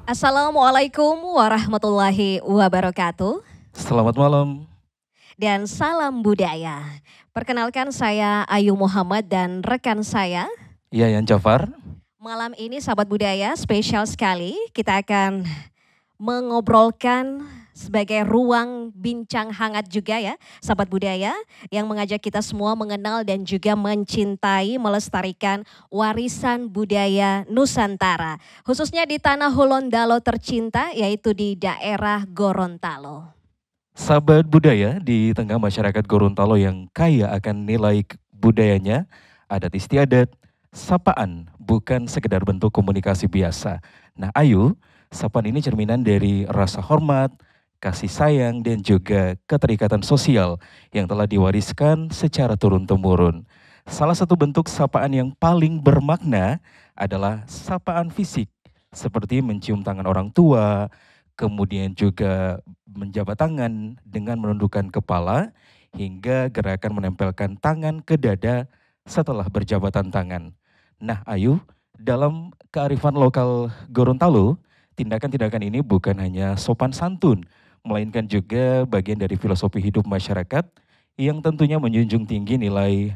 Assalamualaikum warahmatullahi wabarakatuh. Selamat malam. Dan salam budaya. Perkenalkan saya Ayu Muhammad dan rekan saya Yayan Jafar. Malam ini sahabat budaya spesial sekali. Kita akan mengobrolkan sebagai ruang bincang hangat juga ya sahabat budaya yang mengajak kita semua mengenal dan juga mencintai, melestarikan warisan budaya Nusantara. Khususnya di tanah Hulondalo tercinta yaitu di daerah Gorontalo. Sahabat budaya, di tengah masyarakat Gorontalo yang kaya akan nilai budayanya, adat istiadat, sapaan bukan sekedar bentuk komunikasi biasa. Nah Ayu, sapaan ini cerminan dari rasa hormat, kasih sayang, dan juga keterikatan sosial yang telah diwariskan secara turun-temurun. Salah satu bentuk sapaan yang paling bermakna adalah sapaan fisik, seperti mencium tangan orang tua, kemudian juga menjabat tangan dengan menundukkan kepala, hingga gerakan menempelkan tangan ke dada setelah berjabatan tangan. Nah Ayu, dalam kearifan lokal Gorontalo, tindakan-tindakan ini bukan hanya sopan santun, melainkan juga bagian dari filosofi hidup masyarakat yang tentunya menjunjung tinggi nilai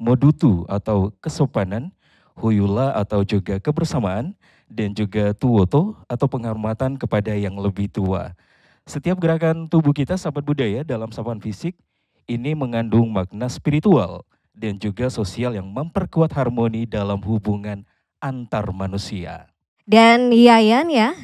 modutu atau kesopanan, huyula atau juga kebersamaan, dan juga tuwoto atau penghormatan kepada yang lebih tua. Setiap gerakan tubuh kita sahabat budaya dalam sapaan fisik ini mengandung makna spiritual dan juga sosial yang memperkuat harmoni dalam hubungan antar manusia. Dan Yayan ya,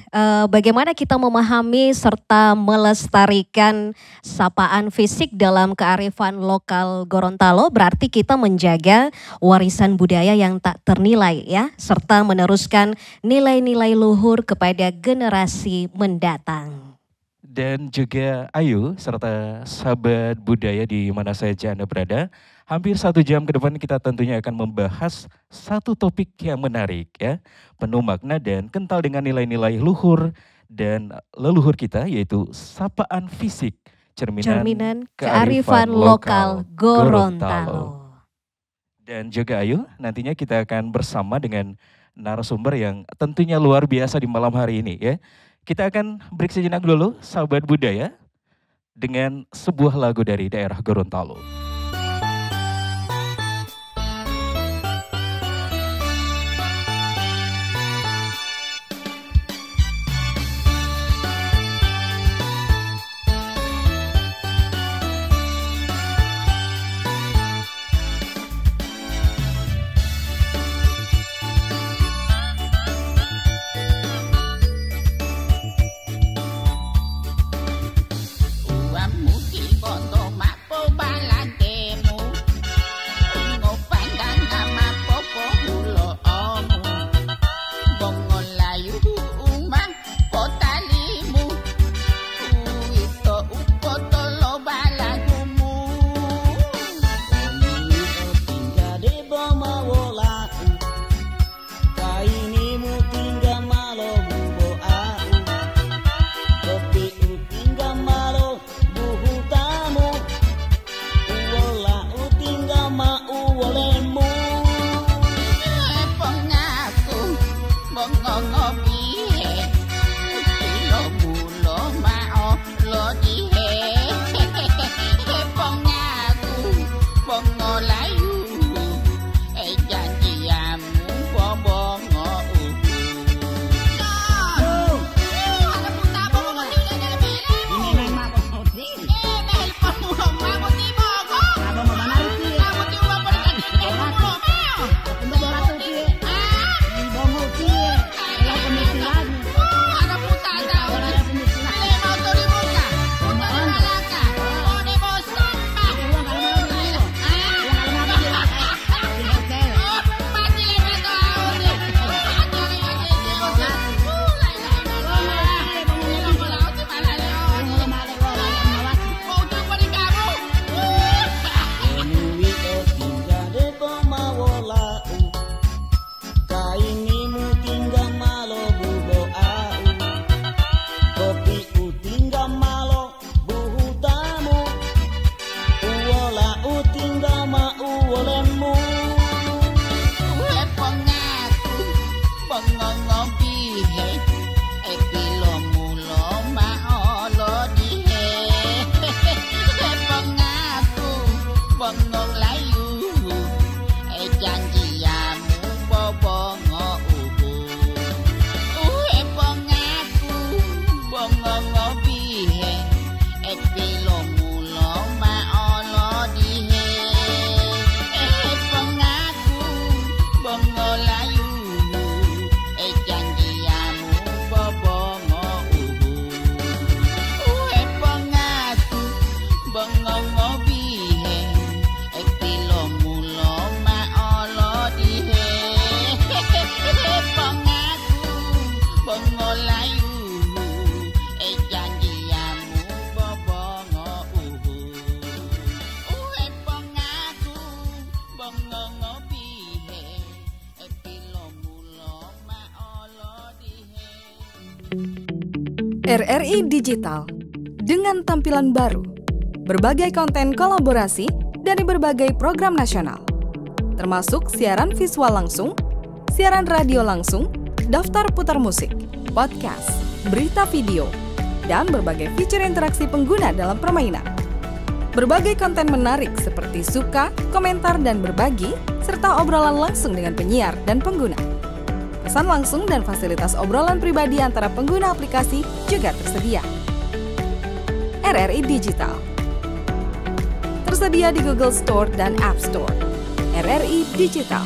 bagaimana kita memahami serta melestarikan sapaan fisik dalam kearifan lokal Gorontalo, berarti kita menjaga warisan budaya yang tak ternilai ya, serta meneruskan nilai-nilai luhur kepada generasi mendatang. Dan juga Ayu serta sahabat budaya di mana saja Anda berada, hampir 1 jam ke depan kita tentunya akan membahas satu topik yang menarik ya, penuh makna dan kental dengan nilai-nilai luhur dan leluhur kita, yaitu sapaan fisik, cerminan kearifan lokal Gorontalo. Dan juga Ayu, nantinya kita akan bersama dengan narasumber yang tentunya luar biasa di malam hari ini ya. Kita akan break sejenak dulu sahabat budaya dengan sebuah lagu dari daerah Gorontalo. RRI Digital dengan tampilan baru, berbagai konten kolaborasi dari berbagai program nasional, termasuk siaran visual langsung, siaran radio langsung, daftar putar musik, podcast, berita video, dan berbagai fitur interaksi pengguna dalam permainan. Berbagai konten menarik seperti suka, komentar, dan berbagi, serta obrolan langsung dengan penyiar dan pengguna. Pesan langsung dan fasilitas obrolan pribadi antara pengguna aplikasi juga tersedia. RRI Digital tersedia di Google Store dan App Store. RRI Digital.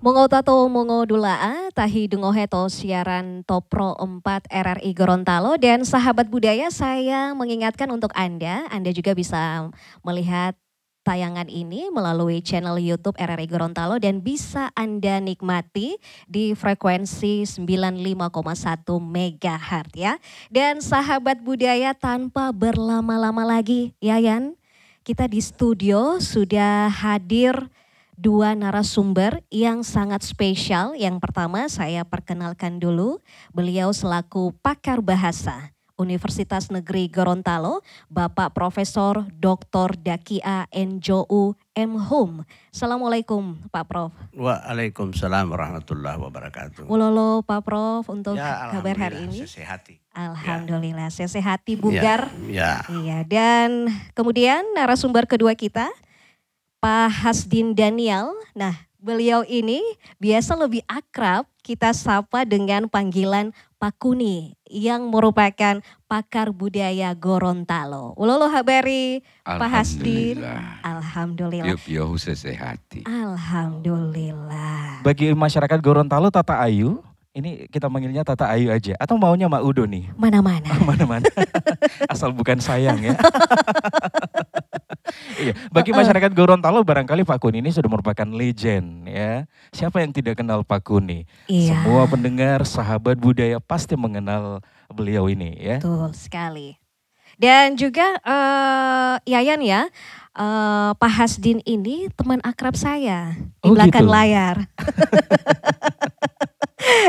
Mongo tato mongo dulaa, tahi dungoheto siaran Topro 4 RRI Gorontalo. Dan sahabat budaya, saya mengingatkan untuk Anda juga bisa melihat tayangan ini melalui channel YouTube RRI Gorontalo dan bisa Anda nikmati di frekuensi 95,1 MHz ya. Dan sahabat budaya, tanpa berlama-lama lagi, Yayan, kita di studio sudah hadir dua narasumber yang sangat spesial. Yang pertama saya perkenalkan dulu, beliau selaku pakar bahasa Universitas Negeri Gorontalo, Bapak Profesor Dr. Dakia Enjou M. Hum. Assalamualaikum Pak Prof. Waalaikumsalam warahmatullahi wabarakatuh. Ulolo Pak Prof untuk ya, kabar hari ini. Sesehati. Alhamdulillah, sesehati bugar. Ya. Iya, dan kemudian narasumber kedua kita, Pak Hasdin Daniel. Nah, beliau ini biasa lebih akrab kita sapa dengan panggilan Pak Kuni yang merupakan pakar budaya Gorontalo. Ulolo habari Pak Hasdin. Alhamdulillah. Yuk sesehati. Alhamdulillah. Bagi masyarakat Gorontalo, Tata Ayu, ini kita manggilnya Tata Ayu aja atau maunya Mak Udo nih? Mana-mana. Mana-mana. Asal bukan sayang ya. Iya, bagi masyarakat Gorontalo barangkali Pak Kuni ini sudah merupakan legend ya. Siapa yang tidak kenal Pak Kuni? Iya. Semua pendengar, sahabat budaya pasti mengenal beliau ini ya. Betul sekali. Dan juga Yayan ya, Pak Hasdin ini teman akrab saya di belakang gitu? layar.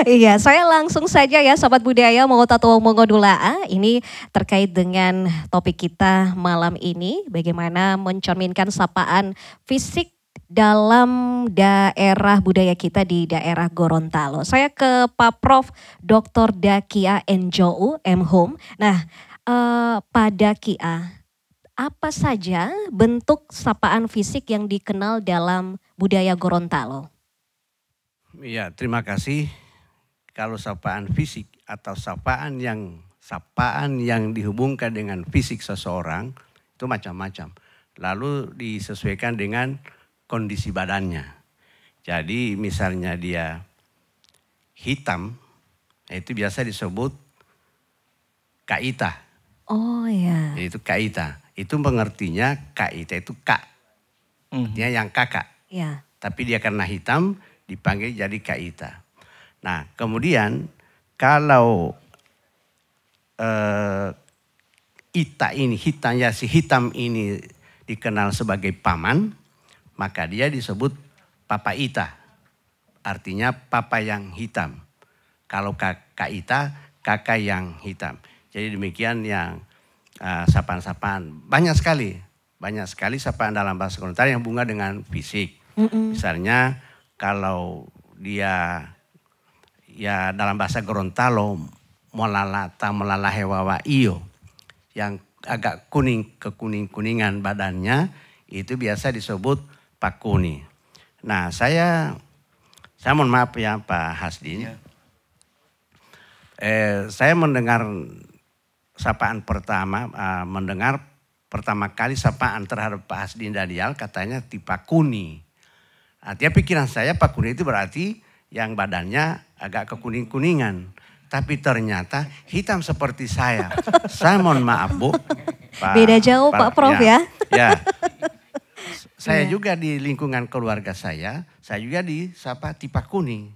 Iya, saya langsung saja ya Sobat Budaya Mongo Tato Mongo Dulaa. Ini terkait dengan topik kita malam ini, bagaimana mencerminkan sapaan fisik dalam daerah budaya kita di daerah Gorontalo. Saya ke Pak Prof. Dr. Dakia Enjou M. Hum. Nah, Pak Dakia, apa saja bentuk sapaan fisik yang dikenal dalam budaya Gorontalo? Ya, terima kasih. Kalau sapaan fisik atau sapaan yang dihubungkan dengan fisik seseorang itu macam-macam. Lalu disesuaikan dengan kondisi badannya. Jadi misalnya dia hitam, itu biasa disebut kaita. Oh ya. Itu kaita. Itu pengertinya kaita itu kak. Dia yang kakak. Ya. Tapi dia karena hitam dipanggil jadi kaita. Nah, kemudian kalau si hitam ini dikenal sebagai paman, maka dia disebut papa ita. Artinya papa yang hitam. Kalau kaita, kakak yang hitam. Jadi demikian yang sapaan-sapaan. Banyak sekali sapaan dalam bahasa Gorontalo yang bunga dengan fisik. Misalnya kalau dia ya dalam bahasa Gorontalo molalahe wawa iyo, yang agak kekuningan badannya itu biasa disebut Pak Kuni. Nah, saya mohon maaf ya Pak Hasdin. Saya mendengar sapaan mendengar pertama kali sapaan terhadap Pak Hasdin Daniel, katanya Pak Kuni. Artinya pikiran saya Pak Kuni itu berarti yang badannya agak kekuning-kuningan. Tapi ternyata hitam seperti saya. Saya mohon maaf Bu. Beda jauh Pak Prof ya. Ya. Saya juga di lingkungan keluarga saya juga disapa Pak Kuni.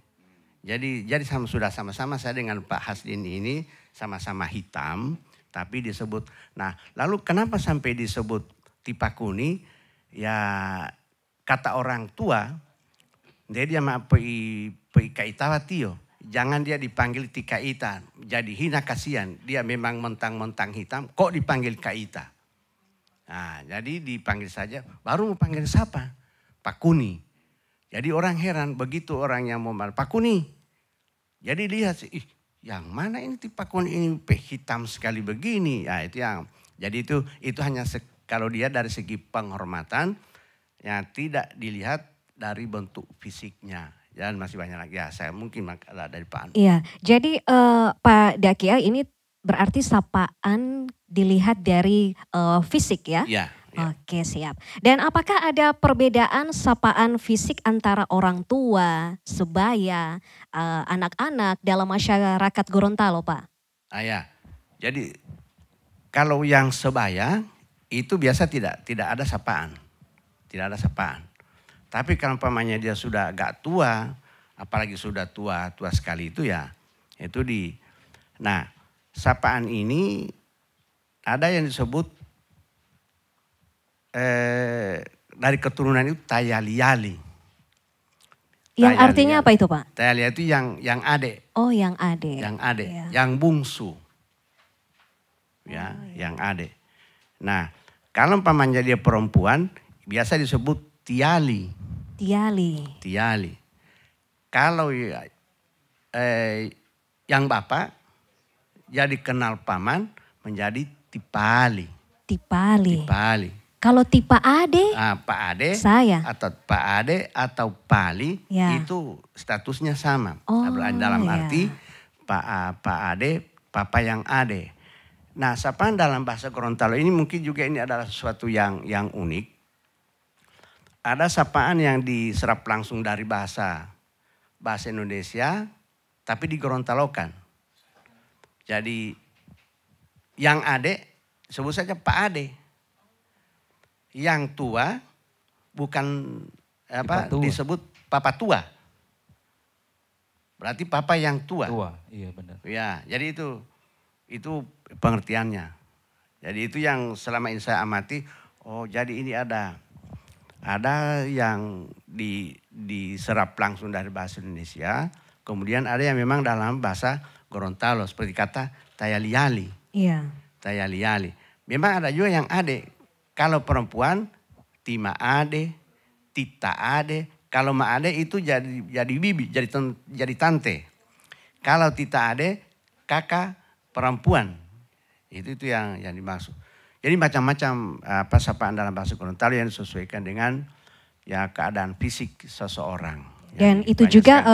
Jadi sudah sama-sama saya dengan Pak Hasdin ini sama-sama hitam. Tapi disebut, nah lalu kenapa sampai disebut Pak Kuni? ya kata orang tua, dia mah pei kaita tio. Jangan dia dipanggil ti kaita, jadi hina kasihan. Dia memang mentang-mentang hitam, kok dipanggil kaita. Nah, jadi dipanggil saja, baru mau panggil siapa? Pak Kuni. Jadi orang heran, begitu orang yang mau Pak Kuni. Jadi lihat, yang mana ini ti Pak Kuni ini hitam sekali begini. Ya, itu yang, jadi itu hanya kalau dia dari segi penghormatan, yang tidak dilihat dari bentuk fisiknya. Dan masih banyak lagi ya, saya mungkin ada dari Pak Anu. Iya, jadi Pak Dakia ini berarti sapaan dilihat dari fisik ya? Iya. Ya. Oke, siap. Dan apakah ada perbedaan sapaan fisik antara orang tua, sebaya, anak-anak dalam masyarakat Gorontalo, Pak? Ya. Jadi kalau yang sebaya itu biasa tidak ada sapaan. Tidak ada sapaan. Tapi kalau umpamanya dia sudah agak tua, apalagi sudah tua sekali itu ya, itu nah, sapaan ini ada yang disebut dari keturunan itu tayali-yali. Yang artinya apa itu, Pak? Tayali itu yang adik. Oh, yang adik. Yang adik, ya. Yang bungsu. Ya, yang adik. Nah, kalau umpamanya dia perempuan, biasa disebut tiali. Tiali. Kalau yang bapak jadi kenal paman menjadi tipali. Kalau tipe ade? Pak Ade. Saya. Atau Pak Ade atau Pali ya. itu statusnya sama. Oh, dalam arti Pak Ade, Papa yang Ade. Nah, sapaan dalam bahasa Gorontalo ini mungkin juga ini adalah sesuatu yang unik. Ada sapaan yang diserap langsung dari bahasa Indonesia, tapi digorontalokan. Jadi yang Ade sebut saja Pak Ade. Yang tua bukan disebut Papa tua. Berarti Papa yang tua. Iya benar. Ya, jadi itu pengertiannya. Jadi itu yang selama ini saya amati. Oh, jadi ini ada yang diserap langsung dari bahasa Indonesia. Kemudian ada yang memang dalam bahasa Gorontalo seperti kata tayali-yali. Iya. Tayali-yali. Memang ada juga yang ade. Kalau perempuan, tima ade, tita ade. Kalau ma ade itu jadi bibi, jadi tante. Kalau tita ade, kakak perempuan. Itu yang dimaksud. Jadi macam-macam sapaan dalam bahasa Gorontalo yang disesuaikan dengan ya keadaan fisik seseorang. Dan itu juga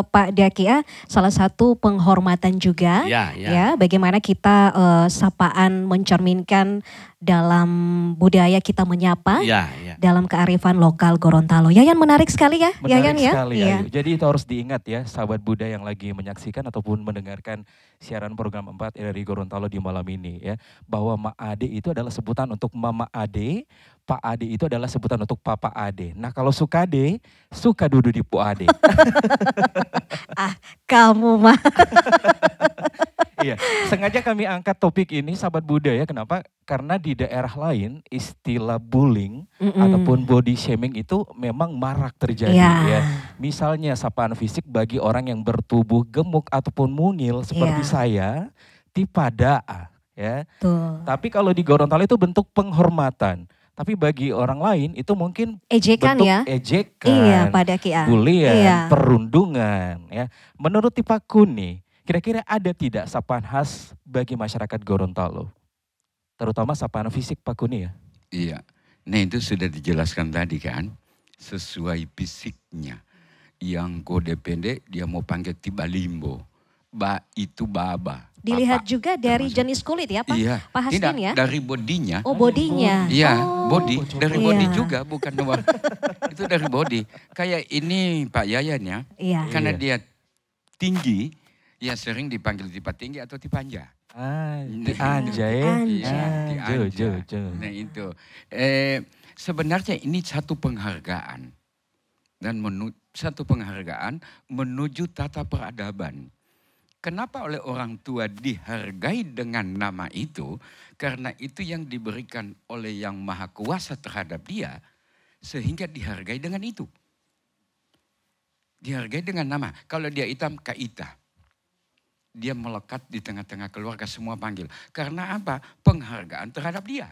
Pak Dakia salah satu penghormatan juga ya bagaimana kita sapaan mencerminkan dalam budaya kita menyapa dalam kearifan lokal Gorontalo. Yayan menarik sekali ya, Yayan ya. Sekali, ya. Jadi itu harus diingat ya sahabat budaya yang lagi menyaksikan ataupun mendengarkan siaran program 4 dari Gorontalo di malam ini ya, bahwa Ma Ade itu adalah sebutan untuk Mama Ade, Pak Ade itu adalah sebutan untuk Papa Ade. Nah, kalau Sukade, suka duduk di Pu Ade. Kamu mah. Iya, sengaja kami angkat topik ini sahabat budaya. Kenapa? Karena di daerah lain istilah bullying ataupun body shaming itu memang marak terjadi ya. Misalnya sapaan fisik bagi orang yang bertubuh gemuk ataupun mungil seperti saya, tipada ya. Tapi kalau di Gorontalo itu bentuk penghormatan. Tapi bagi orang lain itu mungkin ejekan bentuk ya. Ejekan, iya, Pak Dakia. Bulian, perundungan ya. Menurut Pak Kuni, kira-kira ada tidak sapaan khas bagi masyarakat Gorontalo? Terutama sapaan fisik Pak Kuni ya? Iya, nah itu sudah dijelaskan tadi kan, sesuai fisiknya. Yang kode pendek dia mau panggil tibalimbo, itu baba. Dilihat juga dari jenis kulit ya Pak? Iya, Pak Haskin ya? Dari bodinya. Oh bodinya. Iya, body, dari body juga bukan luar. Itu dari body. Kayak ini Pak Yayan ya, karena dia tinggi, ya sering dipanggil tipe tinggi atau tipe anja. Anjay. Nah itu. Sebenarnya ini satu penghargaan. Dan satu penghargaan menuju tata peradaban. Kenapa oleh orang tua dihargai dengan nama itu? Karena itu yang diberikan oleh yang maha kuasa terhadap dia. Sehingga dihargai dengan itu. Dihargai dengan nama. Kalau dia hitam, Kak Ita. Dia melekat di tengah-tengah keluarga, semua panggil. Karena apa? Penghargaan terhadap dia.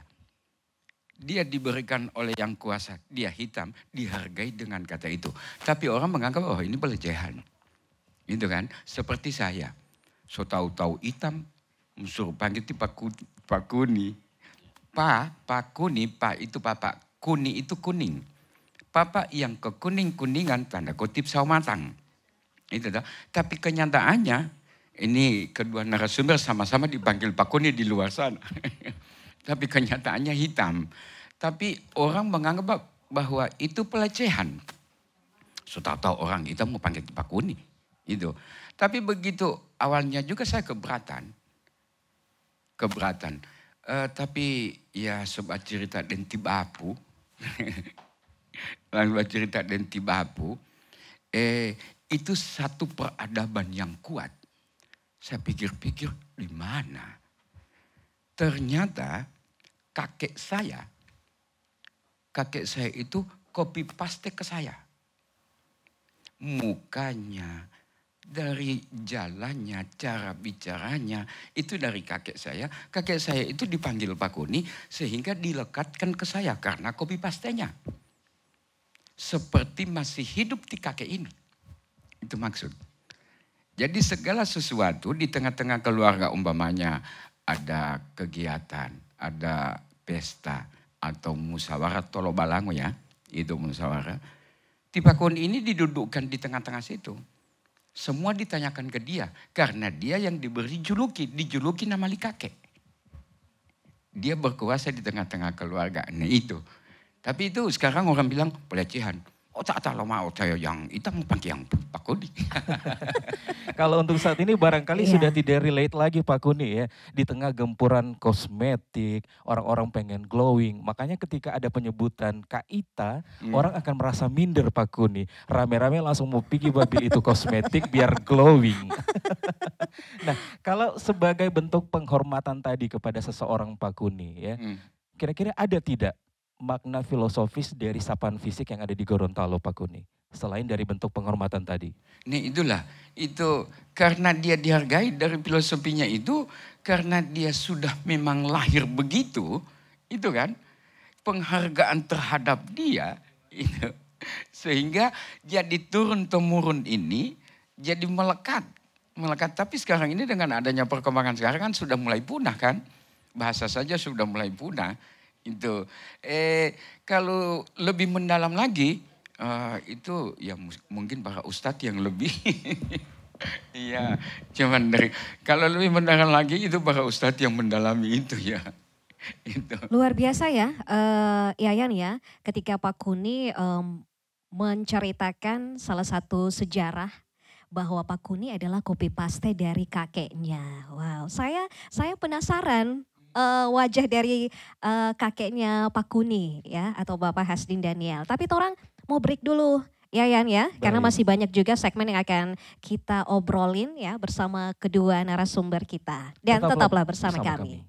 Dia diberikan oleh yang kuasa. Dia hitam, dihargai dengan kata itu. Tapi orang menganggap, oh ini pelecehan. Gitu kan? Seperti saya. So tahu-tahu hitam, suruh panggil Pak Kuni. Pak Kuni, Pak itu Papa. Kuni itu kuning. Papa yang kekuning-kuningan, tanda kutip sawo matang. Itu dah. Tapi kenyataannya, ini kedua narasumber sama-sama dipanggil Pak Kuni di luar sana. Tapi kenyataannya hitam. Tapi orang menganggap bahwa itu pelecehan. So tahu-tahu orang hitam mau panggil Pak Kuni. Itu. Tapi begitu awalnya juga saya keberatan. Tapi ya sobat cerita dan tibapu. Lalu cerita dan tibapu. Itu satu peradaban yang kuat. Saya pikir-pikir di mana? Ternyata kakek saya itu copy paste ke saya. Mukanya, dari jalannya, cara bicaranya, itu dari kakek saya. Kakek saya itu dipanggil Pak Kuni sehingga dilekatkan ke saya karena copy pastenya. Seperti masih hidup di kakek ini. Itu maksud. Jadi segala sesuatu di tengah-tengah keluarga umpamanya ada kegiatan, ada pesta atau musyawarah tolo balango ya. Itu musyawarah. Pak Kuni ini didudukkan di tengah-tengah situ. Semua ditanyakan ke dia. Karena dia yang diberi dijuluki nama kakek. Dia berkuasa di tengah-tengah keluarga. Nah itu. Tapi itu sekarang orang bilang pelecehan. Oh tak tahu mau saya yang hitam panggil yang Pak Kuni. Kalau untuk saat ini barangkali sudah tidak relate lagi Pak Kuni ya. Di tengah gempuran kosmetik, orang-orang pengen glowing. Makanya ketika ada penyebutan Kak Ita, orang akan merasa minder Pak Kuni. Rame-rame langsung mau pergi babil itu kosmetik biar glowing. Nah kalau sebagai bentuk penghormatan tadi kepada seseorang Pak Kuni ya. Kira-kira ada tidak makna filosofis dari sapaan fisik yang ada di Gorontalo Pak Kuni? Selain dari bentuk penghormatan tadi. Nih itulah, itu karena dia dihargai dari filosofinya itu, karena dia sudah memang lahir begitu, itu kan, penghargaan terhadap dia, itu. Sehingga jadi turun-temurun ini jadi melekat. Tapi sekarang ini dengan adanya perkembangan sekarang kan sudah mulai punah kan, bahasa saja sudah mulai punah. Itu kalau lebih mendalam lagi itu ya mungkin para ustadz yang lebih iya cuman dari kalau lebih mendalam lagi itu para ustadz yang mendalami itu ya. Itu. Luar biasa ya Yayan ya ketika Pak Kuni menceritakan salah satu sejarah bahwa Pak Kuni adalah copy paste dari kakeknya. Wow, saya penasaran. Wajah dari kakeknya Pak Kuni ya atau Bapak Hasdin Daniel. Tapi orang mau break dulu Yayan ya. Karena masih banyak juga segmen yang akan kita obrolin ya bersama kedua narasumber kita. Dan tetaplah bersama kami.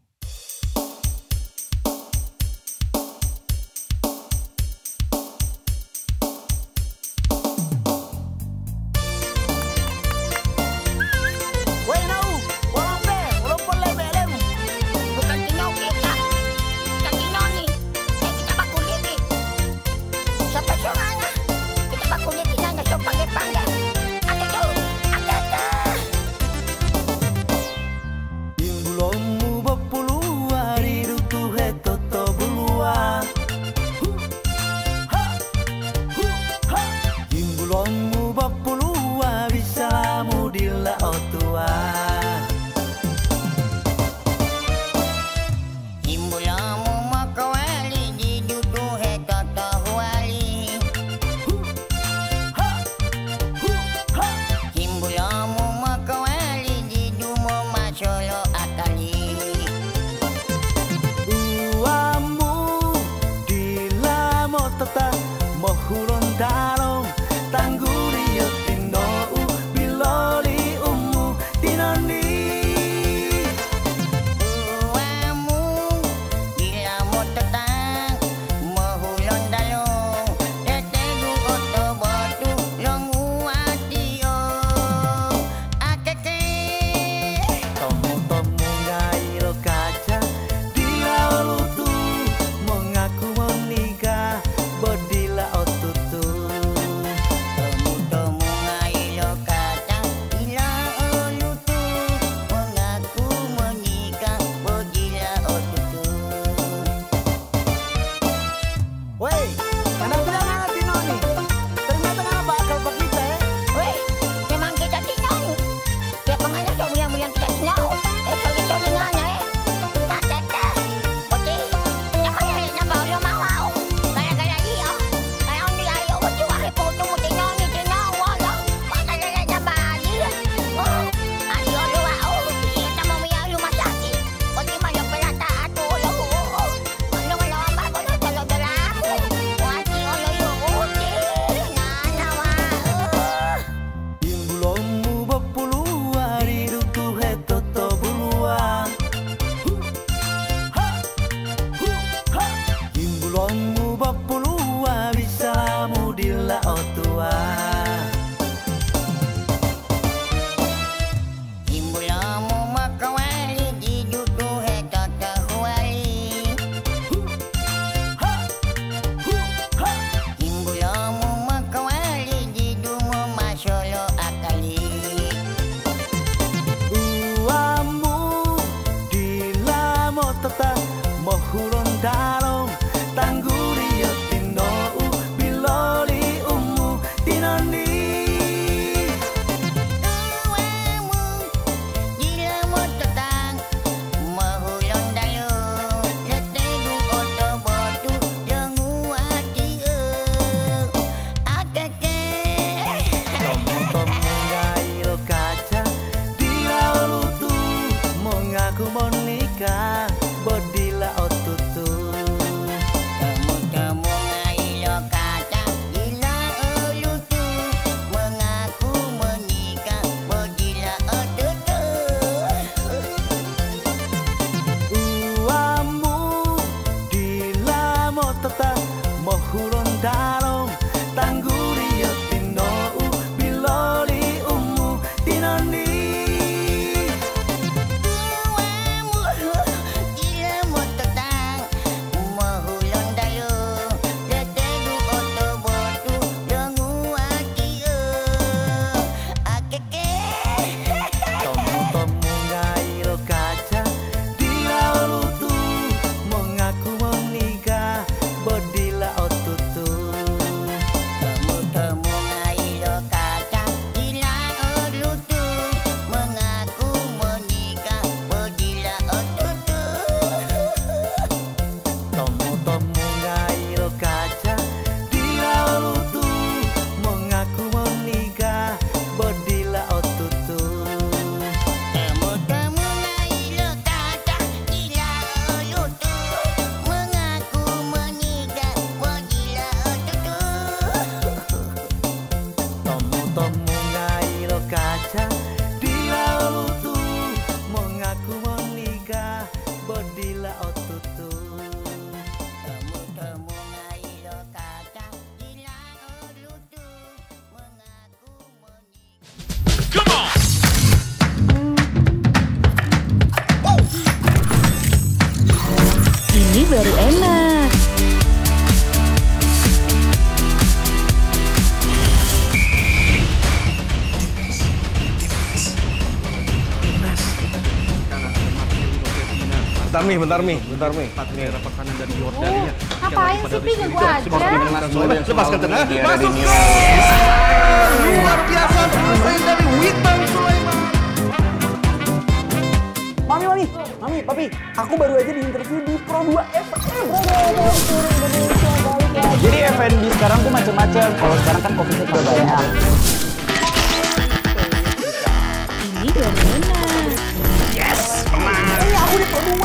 Yung bulomu Bentar Mi. Daerah pertahanan dari Yordania. Ngapain sih Pi, gua aja? Lepaskan tenang. Masuk. Luar biasa selesai dari Witan Sulaiman. Mami, Papi, aku baru aja diinterview di Pro 2 FM. Jadi F&B sekarang tuh macam-macam. Kalau sekarang kan kopinya juga banyak. Ini Domina. Yes, menang. Aku di Pro 2.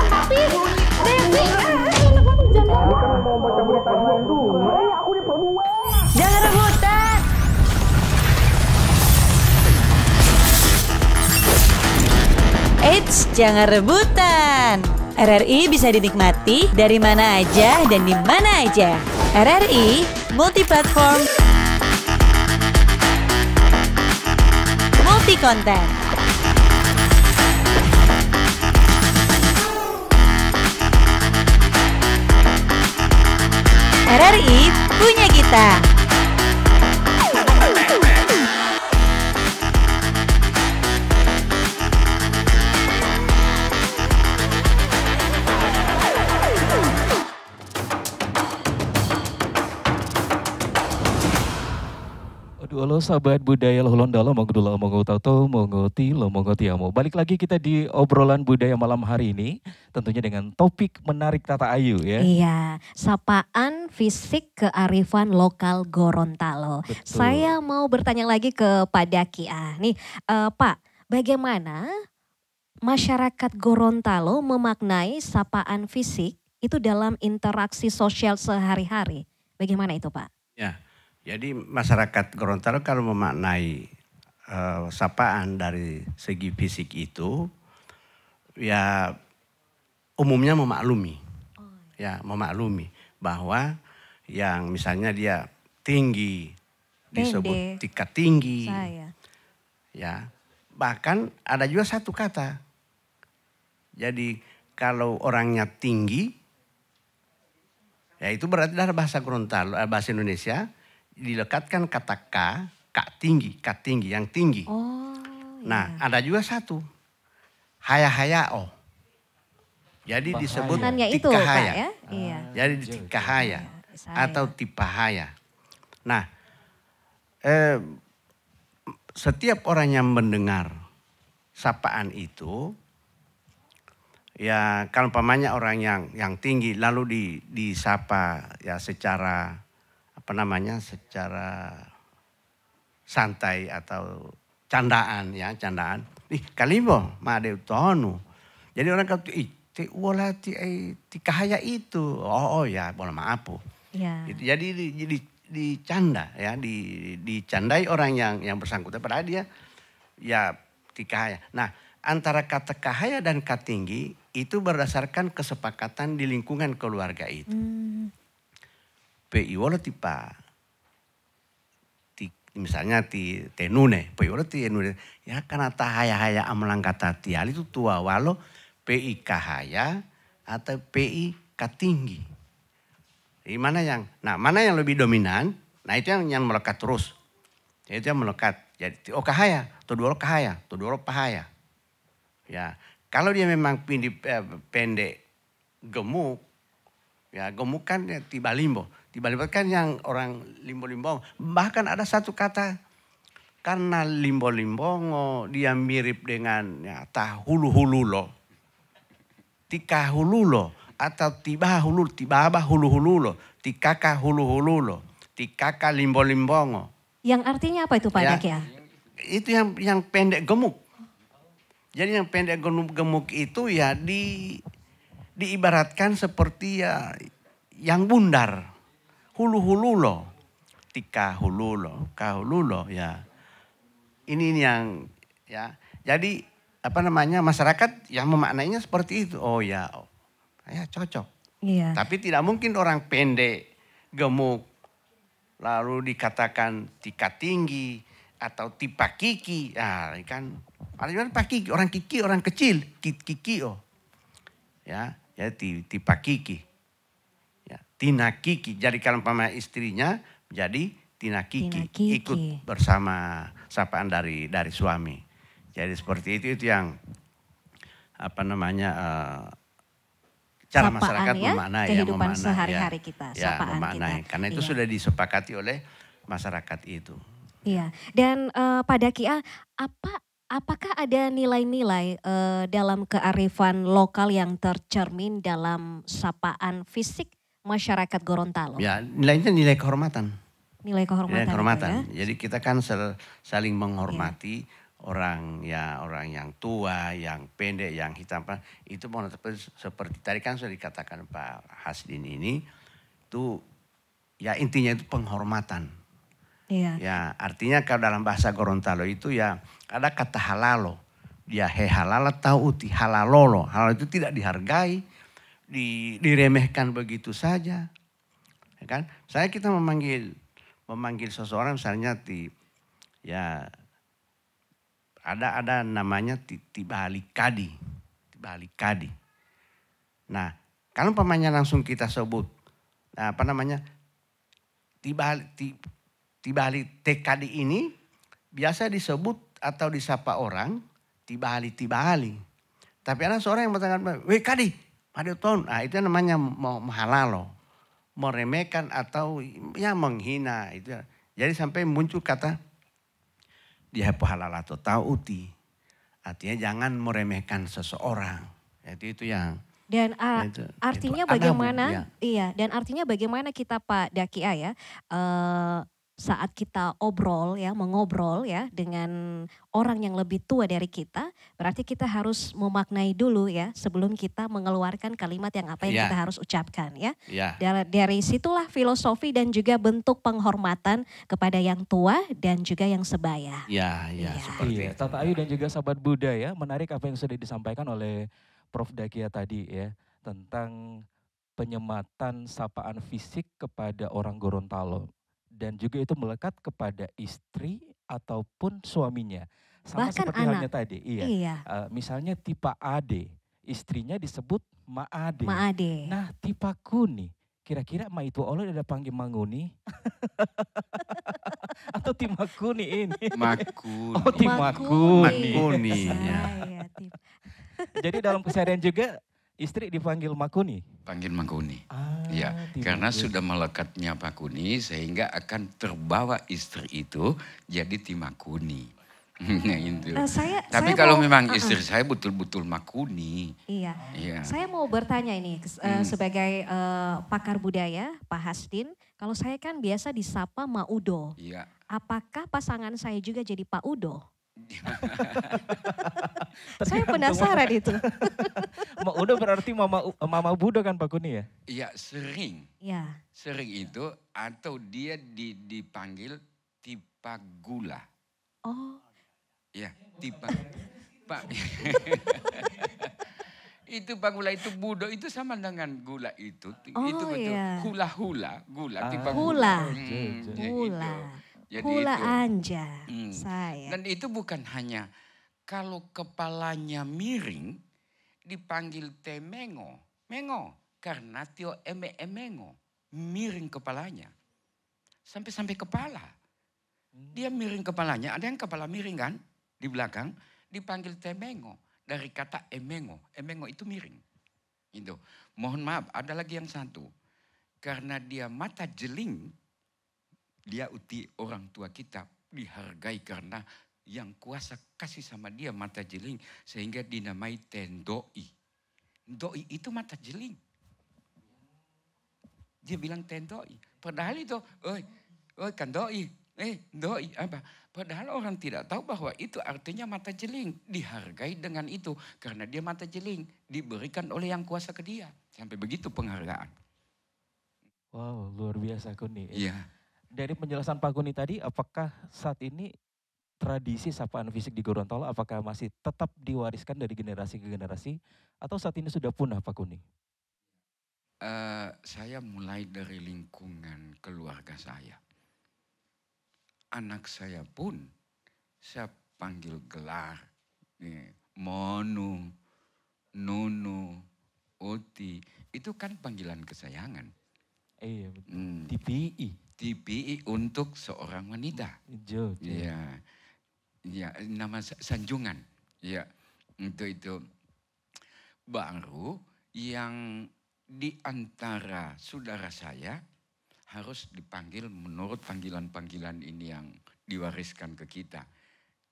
Papi, Devi. Kan mau baca berita dulu. Aku di Pro 2. Jangan rebutan. Eits, jangan rebutan. RRI bisa dinikmati dari mana aja dan di mana aja. RRI multi-platform, multi-konten. RRI punya kita. Aduh, halo sahabat budaya Lohondalo, Monggo Monggo Tauto, Monggo Tilo, Monggo Tiamo. Balik lagi kita di obrolan budaya malam hari ini, tentunya dengan topik menarik Tata Ayu ya. Iya, sapaan fisik kearifan lokal Gorontalo. Betul. Saya mau bertanya lagi kepada Kia. Nih, Pak, bagaimana masyarakat Gorontalo memaknai sapaan fisik itu dalam interaksi sosial sehari-hari? Bagaimana itu, Pak? Ya, jadi masyarakat Gorontalo kalau memaknai sapaan dari segi fisik itu, ya umumnya memaklumi. Ya, memaklumi bahwa yang misalnya dia tinggi, disebut tingkat tinggi. Saya. Ya, bahkan ada juga satu kata. Jadi kalau orangnya tinggi, ya itu berarti dari bahasa Gorontalo, bahasa Indonesia dilekatkan kata K tinggi, yang tinggi. Oh, Nah, iya. ada juga satu, haya-hayao. Jadi disebut Nanya itu, tikahaya. Pak ya? Iya. Jadi tikahaya Saya. atau tipahaya. Nah, setiap orang yang mendengar sapaan itu, ya kalau umpamanya orang yang tinggi lalu disapa ya secara secara santai atau candaan. Ih, kalimbo madeu tonu. Jadi orang kata ti wala ti tikahaya itu. Oh ya, boleh maaf. Iya. Gitu. Jadi dicanda ya, dicandai orang yang bersangkutan padahal dia ya tikahaya. Nah, antara kata kahaya dan katinggi itu berdasarkan kesepakatan di lingkungan keluarga itu. Peiwala tipa, misalnya ti tenune, peiwala ti tenune, ya karena tahaya-haya amalang kata tiali itu tua walo pi kahaya atau pi katinggi. Jadi mana yang lebih dominan? Nah itu yang melekat terus. Itu yang melekat. Jadi kahaya, tu dua kahaya, tu dua pahaya. Ya, kalau dia memang pendek gemuk, ya gemuk kan ya, tiba limbo kan yang orang limbo-limbo. Bahkan ada satu kata, karena limbo-limbongo dia mirip dengan ya, hulu-hululo. Tika hululo atau tiba hulu-hululo. Tikaka hulu-hululo. Tikaka limbo-limbongo. Yang artinya apa itu Pak Ya, Kia? itu yang pendek gemuk. Jadi yang pendek gemuk itu ya diibaratkan seperti ya yang bundar. Hulu-hululo, tika hululo, kahululo ya. Ini yang ya. Jadi masyarakat yang memaknainya seperti itu. Oh ya cocok. Iya. Tapi tidak mungkin orang pendek, gemuk, lalu dikatakan tika tinggi atau tipa kiki. Nah, kan ada juga kiki, orang kecil, kiki oh. Ya, tipa kiki. Ya, tina kiki. Jadi kalau umpama istrinya jadi tina kiki, ikut bersama sapaan dari suami. Jadi seperti itu yang cara sapaan masyarakat ya, memaknai, kehidupan memaknai, sehari-hari kita, ya, sapaan memaknai. kita. Karena itu Iya. sudah disepakati oleh masyarakat itu. Iya, dan Pak Dakia, apakah ada nilai-nilai dalam kearifan lokal yang tercermin dalam sapaan fisik masyarakat Gorontalo? Ya, nilainya nilai kehormatan. Nilai kehormatan. Nilai kehormatan. Itu ya? Jadi kita kan saling menghormati orang yang tua, yang pendek, yang hitam. Itu seperti tadi kan sudah dikatakan Pak Hasdin ini, itu ya intinya itu penghormatan. Iya. Ya, artinya kalau dalam bahasa Gorontalo itu ya ada kata halalo. Dia he halala tauti halalolo. Halal itu tidak dihargai, diremehkan begitu saja. Ya kan? Kita memanggil seseorang misalnya ada namanya tibali kadi. Nah, kalau umpamanya langsung kita sebut Tibali TKD ini biasa disebut atau disapa orang Tibali. Tapi ada seorang yang mengatakan, "Weh Kadi, ada ton." Nah, itu namanya mahalalo, meremehkan atau ya menghina itu. Jadi sampai muncul kata dia halalato tauti. Artinya jangan meremehkan seseorang. Itu yang dan artinya bagaimana? Ya. Iya, dan artinya bagaimana kita Pak Dakia ya saat kita mengobrol ya dengan orang yang lebih tua dari kita, berarti kita harus memaknai dulu ya sebelum kita mengeluarkan kalimat yang kita harus ucapkan ya. Dari situlah filosofi dan juga bentuk penghormatan kepada yang tua dan juga yang sebaya. Seperti Tata Ayu dan juga sahabat budaya, menarik apa yang sudah disampaikan oleh Prof. Dakia tadi ya tentang penyematan sapaan fisik kepada orang Gorontalo. Dan juga itu melekat kepada istri ataupun suaminya. Sama bahkan seperti anak. Halnya tadi. Iya. Misalnya tipe Ade, istrinya disebut Ma Ade. Nah tipe Kuni, kira-kira Ma itu oleh ada panggil Manguni? Atau tipe Kuni ini? Makuni. Oh tipe Makuni. Jadi dalam keseharian juga istri dipanggil Makuni? Panggil Makuni. Ya, karena sudah melekatnya Makuni sehingga akan terbawa istri itu jadi Timakuni. Tapi kalau memang istri saya betul-betul Makuni. Iya. Saya mau bertanya ini sebagai pakar budaya Pak Hasdin, kalau saya kan biasa disapa Ma Udo. Iya. Apakah pasangan saya juga jadi Pak Udo? Saya penasaran itu. Ma Udo berarti Mama Budo kan Pak Kuni ya? Iya sering. Iya. Sering itu atau dia dipanggil Tipa Gula. Oh. Ya Tipa. Pak. Itu Pak Gula itu Budo itu sama dengan gula itu. Itu betul. Hula gula Tipa Gula. Gula. Hula anja saya. Dan itu bukan hanya kalau kepalanya miring dipanggil temengo. Mengo karena tio emengo. Miring kepalanya. Sampai kepala. Dia miring kepalanya. Ada yang kepala miring kan di belakang. Dipanggil temengo. Dari kata emengo. Emengo itu miring. Itu. Mohon maaf ada lagi yang satu. Karena dia mata jeling. Dia uti orang tua kita dihargai karena yang kuasa kasih sama dia mata jeling sehingga dinamai tendoi. Doi itu mata jeling. Dia bilang tendoi. Padahal itu, oi kan doi. Doi apa? Padahal orang tidak tahu bahwa itu artinya mata jeling. Dihargai dengan itu karena dia mata jeling. Diberikan oleh yang kuasa ke dia. Sampai begitu penghargaan. Wow, luar biasa Kuni. Iya. Dari penjelasan Pak Kuni tadi, apakah saat ini tradisi sapaan fisik di Gorontalo apakah masih tetap diwariskan dari generasi ke generasi atau saat ini sudah punah Pak Kuni? Saya mulai dari lingkungan keluarga saya. Anak saya pun saya panggil gelar. Monu, Nunu, Oti. Itu kan panggilan kesayangan. Iya betul. TPI untuk seorang wanita. Iya. Ya, nama sanjungan. Ya, itu baru yang di antara saudara saya harus dipanggil menurut panggilan-panggilan ini yang diwariskan ke kita.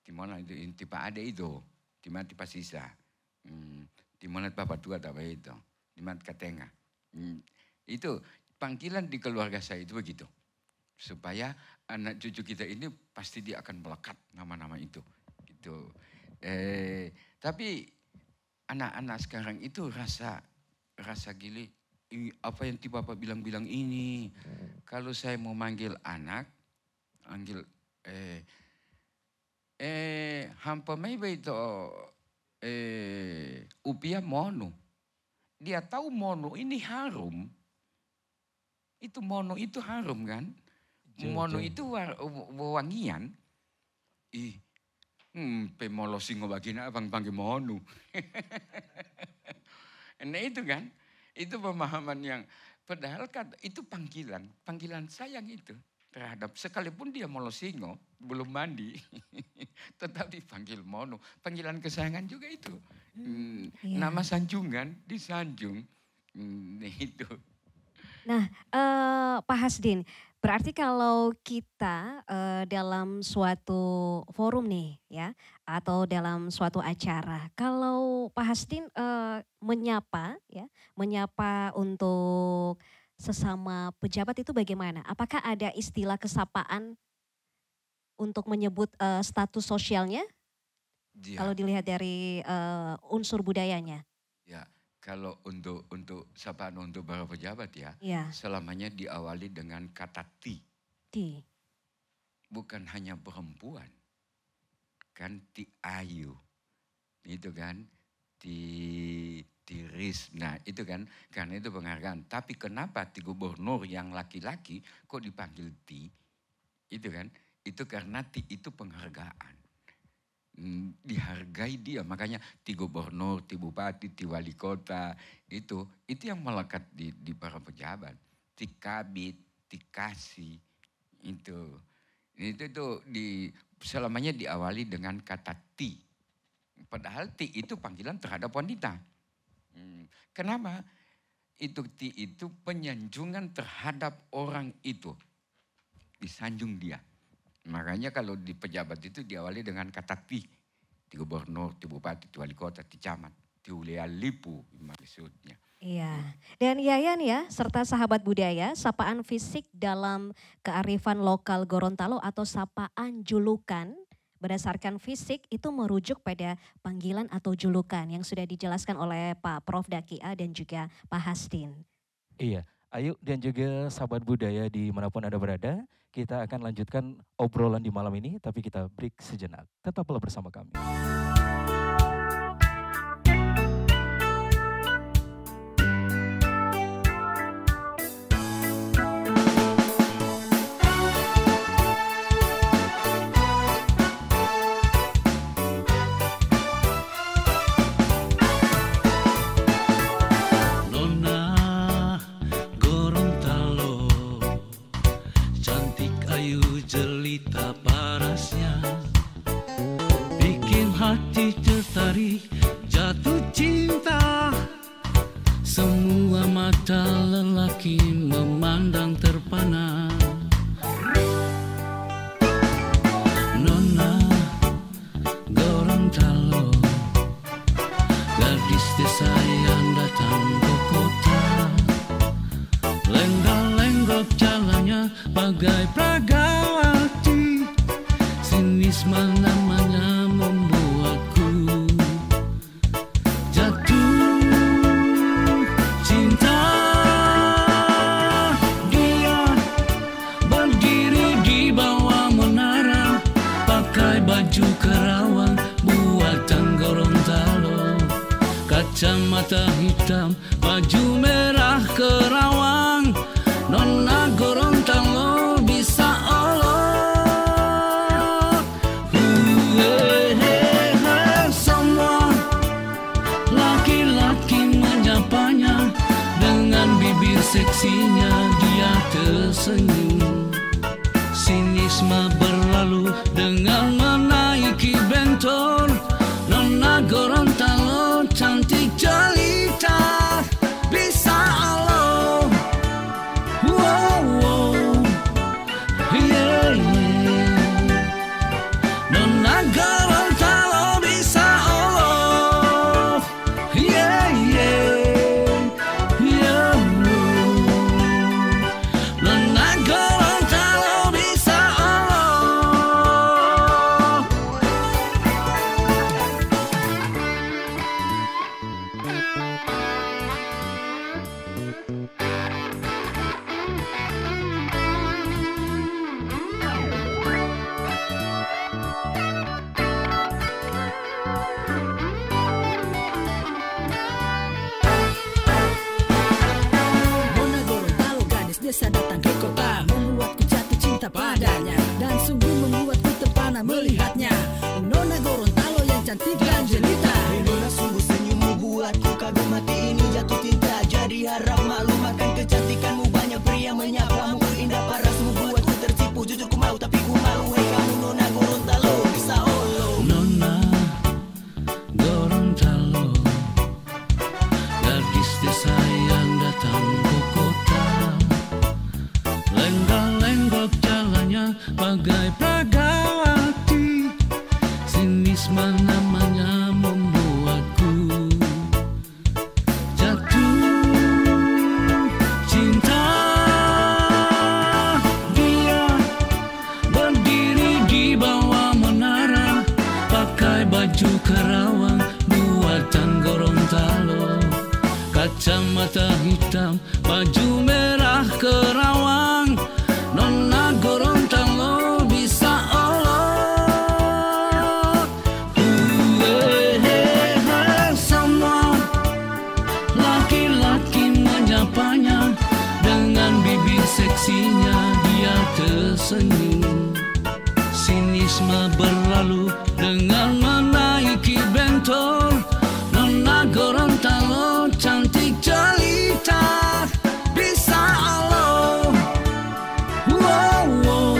Di mana itu inti Pak Ade itu, di mana di Pasisa, di mana Bapak Tua tak itu, di mana Katenga. Itu panggilan di keluarga saya itu begitu. Supaya anak cucu kita ini pasti dia akan melekat nama-nama itu. Gitu. Tapi anak-anak sekarang itu rasa gili. Apa yang Bapak bilang ini. Kalau saya mau manggil anak, manggil hampa mai itu upia mono. Dia tahu mono ini harum. Itu mono itu harum kan? Mono itu wangian. Pemolo singo bagina abang panggil mono. Nah itu kan, itu pemahaman yang padahal kan itu panggilan sayang itu terhadap sekalipun dia molo singo belum mandi, tetap dipanggil mono. Panggilan kesayangan juga itu. Nama sanjungan disanjung. Itu. Nah, Pak Hasdin, berarti kalau kita dalam suatu forum nih ya, atau dalam suatu acara, kalau Pak Hasdin menyapa untuk sesama pejabat itu bagaimana? Apakah ada istilah kesapaan untuk menyebut status sosialnya? Ya. Kalau dilihat dari unsur budayanya. Ya. Kalau untuk sapaan untuk para pejabat ya, selamanya diawali dengan kata ti. Ti. Bukan hanya perempuan. Kan ti ayu. Itu kan ti ris. Nah itu kan karena itu penghargaan. Tapi kenapa ti gubernur yang laki-laki kok dipanggil ti? Itu kan, itu karena ti itu penghargaan. Dihargai dia, makanya ti gubernur, ti bupati, ti wali kota itu yang melekat di para pejabat. Ti kabit, ti kasih itu selamanya diawali dengan kata ti. Padahal ti itu panggilan terhadap wanita. Kenapa? Itu ti itu penyanjungan terhadap orang itu, disanjung dia. Makanya kalau di pejabat itu diawali dengan kata ti gubernur, ti bupati, ti wali kota, ti camat, ti ulia lipu maksudnya. Iya, dan Yayan ya, serta sahabat budaya, sapaan fisik dalam kearifan lokal Gorontalo atau sapaan julukan berdasarkan fisik itu merujuk pada panggilan atau julukan yang sudah dijelaskan oleh Pak Prof. Dakia dan juga Pak Hasdin. Iya. Ayu dan juga sahabat budaya dimanapun Anda berada, kita akan lanjutkan obrolan di malam ini, tapi kita break sejenak. Tetaplah bersama kami. Jatuh cinta, semua mata lelaki memandang terpana. Nona Gorontalo, gadis desa yang datang ke kota, lenggak-lenggok jalannya bagai pragawati, sinis namanya membuatku baju Kerawang buatan Gorontalo, kacamata hitam, baju merah Kerawang, nona Gorontalo bisa olok. Semua laki-laki menyapanya, dengan bibir seksinya dia tersenyum. Sinisme berlalu dengan menaiki bentor, nona Gorontalo cantik jali. Gorontalo bisa Allah. Yeah, yeah, yeah. Nona Gorontalo bisa Allah. Nona Gorontalo gadis desa datang ke kota, membuatku jatuh cinta padanya, dan sungguh membuatku terpana melihatnya. Nona Gorontalo yang cantik dan jelita. Nona sungguh senyummu buatku kagum hati ini jatuh cinta. Jadi harap malu makan kecantikanmu, banyak pria menyapamu. Indah parasmu buatku tertipu, jujur ku mau tapi ku malu. Hei kamu Nona Gorontalo bisa Allah. Nona Gorontalo, gadis desa yang datang ke kota, lenggak-lenggok jalannya bagai pragawati, sinisme namanya membuatku jatuh cinta. Dia berdiri di bawah menara, pakai baju kerawang buatan Gorontalo, kacamata hitam, baju merah kerawang. Nona Gorontalo bisa Allah. Semua laki-laki menyapanya, dengan bibir seksinya dia tersenyum. Sinisme berlalu dengan menaiki bentor. Nona Gorontalo cantik jelita bisa Allah. Wow, wow.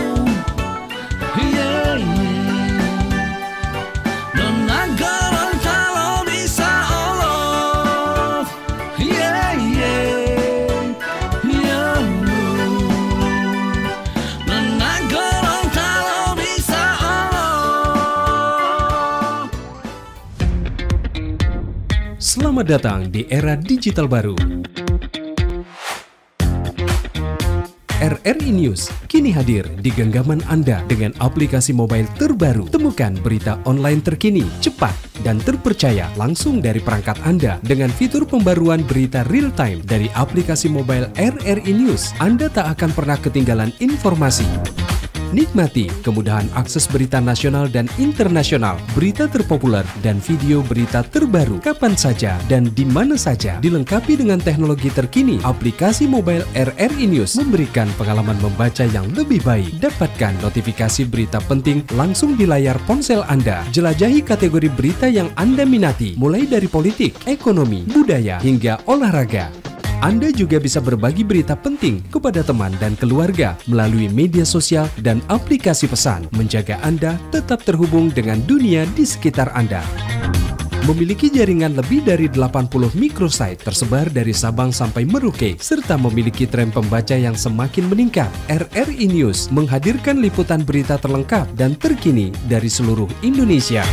Yeah, yeah. Nona Gorontalo bisa Allah. Yeah, yeah, yeah. Nona Gorontalo bisa Allah. Selamat datang di era digital baru. RRI News kini hadir di genggaman Anda dengan aplikasi mobile terbaru. Temukan berita online terkini, cepat, dan terpercaya langsung dari perangkat Anda dengan fitur pembaruan berita real time dari aplikasi mobile RRI News. Anda tak akan pernah ketinggalan informasi. Nikmati kemudahan akses berita nasional dan internasional, berita terpopuler, dan video berita terbaru kapan saja dan di mana saja. Dilengkapi dengan teknologi terkini, aplikasi mobile RRI News memberikan pengalaman membaca yang lebih baik. Dapatkan notifikasi berita penting langsung di layar ponsel Anda. Jelajahi kategori berita yang Anda minati, mulai dari politik, ekonomi, budaya, hingga olahraga. Anda juga bisa berbagi berita penting kepada teman dan keluarga melalui media sosial dan aplikasi pesan, menjaga Anda tetap terhubung dengan dunia di sekitar Anda. Memiliki jaringan lebih dari 80 microsite tersebar dari Sabang sampai Merauke, serta memiliki tren pembaca yang semakin meningkat. RRI News menghadirkan liputan berita terlengkap dan terkini dari seluruh Indonesia.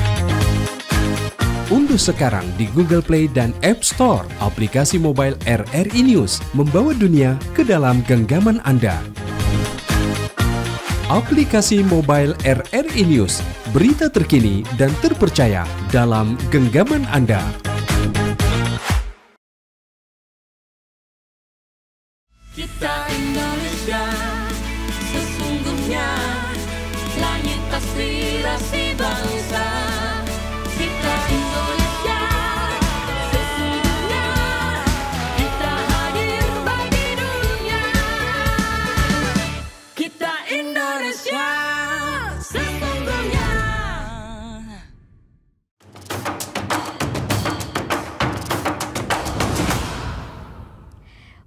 Unduh sekarang di Google Play dan App Store aplikasi mobile RRI News, membawa dunia ke dalam genggaman Anda. Aplikasi mobile RRI News, berita terkini dan terpercaya dalam genggaman Anda. Kita Indonesia, sesungguhnya langit aspirasi bangsa. Kita Indonesia, sesungguhnya kita hadir bagi dunia. Kita Indonesia, sesungguhnya.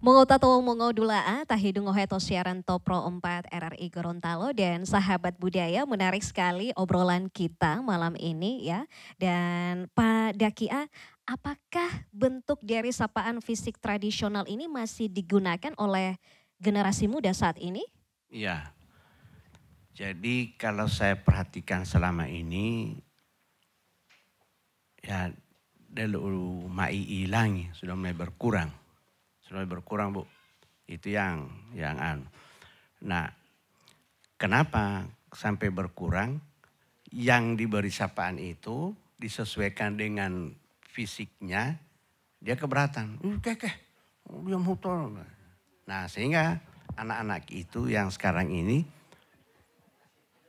Mongo tato mongo dulaa tahidung oheto siaran Topro 4 RRI Gorontalo, dan sahabat budaya, menarik sekali obrolan kita malam ini ya. Dan Pak Dakia, apakah bentuk dari sapaan fisik tradisional ini masih digunakan oleh generasi muda saat ini? Iya. Jadi kalau saya perhatikan selama ini, ya dulu mai hilang, sudah mulai berkurang. Sudah mulai berkurang, Bu. Itu yang anu. Nah, kenapa sampai berkurang? Yang diberi sapaan itu disesuaikan dengan fisiknya, dia keberatan. Dia motor. Nah, sehingga anak-anak itu yang sekarang ini,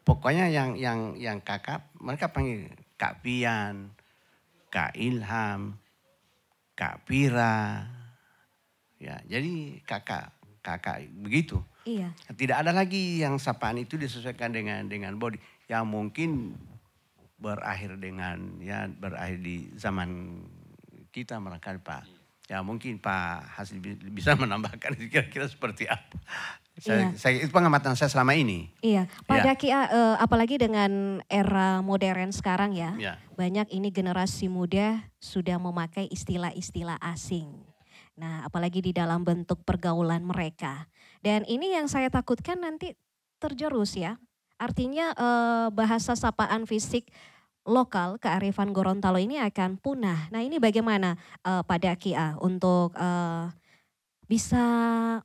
pokoknya yang kakak, mereka panggil Kak Pian, Kak Ilham, Kak Pira. Ya, jadi kakak begitu. Iya. Tidak ada lagi yang sapaan itu disesuaikan dengan body. Yang mungkin berakhir di zaman kita barangkali Pak. Ya mungkin Pak Hasil bisa menambahkan kira-kira seperti apa. Itu pengamatan saya selama ini. Iya, Pak Daki, apalagi dengan era modern sekarang ya, banyak ini generasi muda sudah memakai istilah-istilah asing. Nah, apalagi di dalam bentuk pergaulan mereka. Dan ini yang saya takutkan nanti tergerus ya. Artinya bahasa sapaan fisik lokal kearifan Gorontalo ini akan punah. Nah, ini bagaimana Pak Daki untuk bisa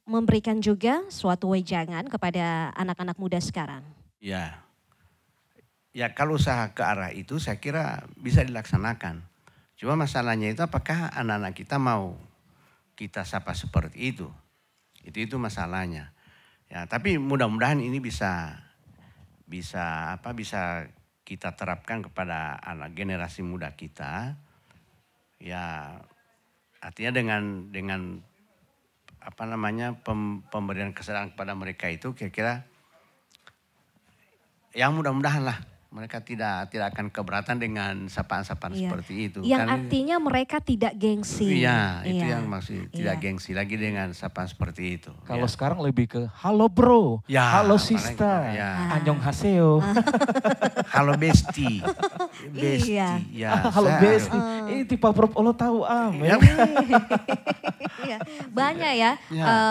memberikan juga suatu wejangan kepada anak-anak muda sekarang? Ya, kalau usaha ke arah itu saya kira bisa dilaksanakan. Cuma masalahnya itu apakah anak-anak kita mau kita sapa seperti itu. Itu masalahnya. Ya, tapi mudah-mudahan ini bisa kita terapkan kepada anak generasi muda kita. Ya, artinya dengan pemberian kesadaran kepada mereka itu kira-kira yang mudah-mudahan lah mereka tidak akan keberatan dengan sapaan-sapaan seperti itu. Yang artinya mereka tidak gengsi. Iya, itu yang maksud tidak gengsi lagi dengan sapaan seperti itu. Kalau sekarang lebih ke halo bro, halo sista, annyeonghaseyo. Halo besti. Iya. Halo besti. Itu Pak Prof Olo tahu Banyak ya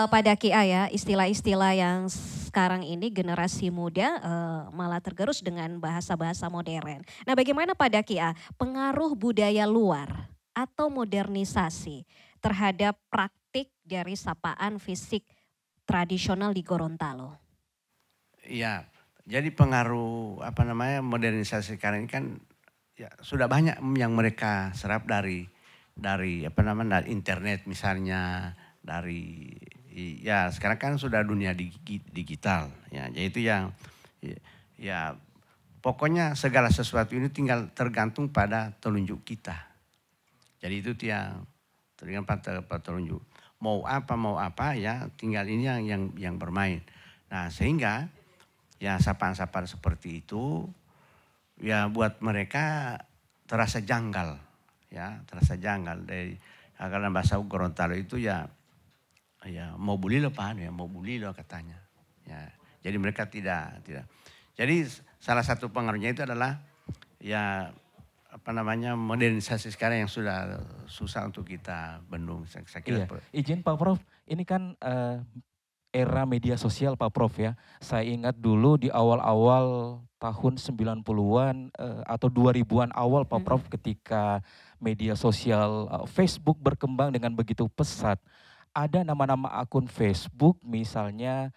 Pak Daki ya istilah-istilah yang sekarang ini generasi muda malah tergerus dengan bahasa-bahasa modern. Nah, bagaimana Pak Daki pengaruh budaya luar atau modernisasi terhadap praktik dari sapaan fisik tradisional di Gorontalo? Iya, jadi pengaruh modernisasi sekarang ini kan ya, sudah banyak yang mereka serap dari internet misalnya, dari ya sekarang kan sudah dunia digital ya. Jadi itu yang ya pokoknya segala sesuatu ini tinggal tergantung pada telunjuk kita. Jadi itu yang tergantung pada telunjuk. Mau apa ya tinggal ini yang bermain. Nah, sehingga ya sapaan-sapaan seperti itu ya buat mereka terasa janggal ya, dari karena bahasa Gorontalo itu ya mau bully lo Pak, ya mau bully lo katanya. Ya, jadi mereka tidak. Jadi salah satu pengaruhnya itu adalah ya modernisasi sekarang yang sudah susah untuk kita bendung. Saya kira. Izin Pak Prof, ini kan era media sosial Pak Prof ya. Saya ingat dulu di awal-awal tahun 90-an atau 2000-an awal Pak Prof ketika media sosial Facebook berkembang dengan begitu pesat. Ada nama-nama akun Facebook misalnya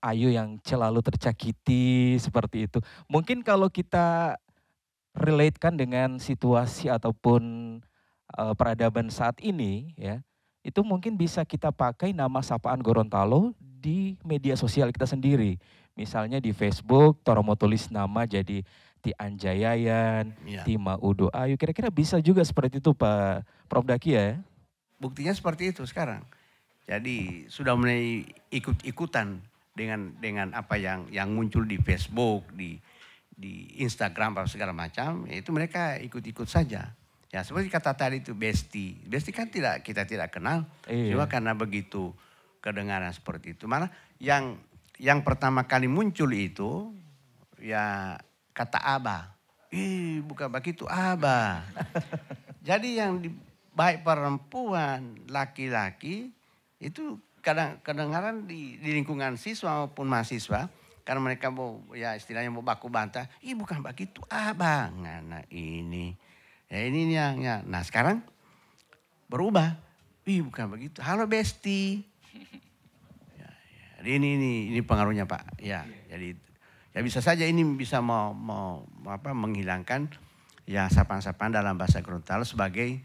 Ayu yang selalu tercakiti seperti itu. Mungkin kalau kita relatekan dengan situasi ataupun peradaban saat ini ya, itu mungkin bisa kita pakai nama sapaan Gorontalo di media sosial kita sendiri. Misalnya di Facebook, Toro mau tulis nama jadi Ti Anjayayan, Ti Maudo Ayu. Kira-kira bisa juga seperti itu Pak Prof Daki ya? Buktinya seperti itu sekarang. Jadi sudah mulai ikut-ikutan dengan apa yang muncul di Facebook, di Instagram, segala macam. Itu mereka ikut-ikut saja. Ya seperti kata tadi itu besti. Besti kan kita tidak kenal. Cuma karena begitu kedengaran seperti itu. Malah yang pertama kali muncul itu ya kata Aba. Bukan begitu Aba. Jadi yang baik perempuan, laki-laki itu kedengaran di lingkungan siswa maupun mahasiswa karena mereka mau ya istilahnya mau baku bantah. Ih bukan begitu abang. Nah ini. Ya ini yang ya. Nah sekarang berubah. Ih bukan begitu. Halo Besti. Ya, ya. Ini pengaruhnya Pak. Ya jadi ya bisa saja ini bisa menghilangkan ya sapaan-sapaan dalam bahasa Gorontalo sebagai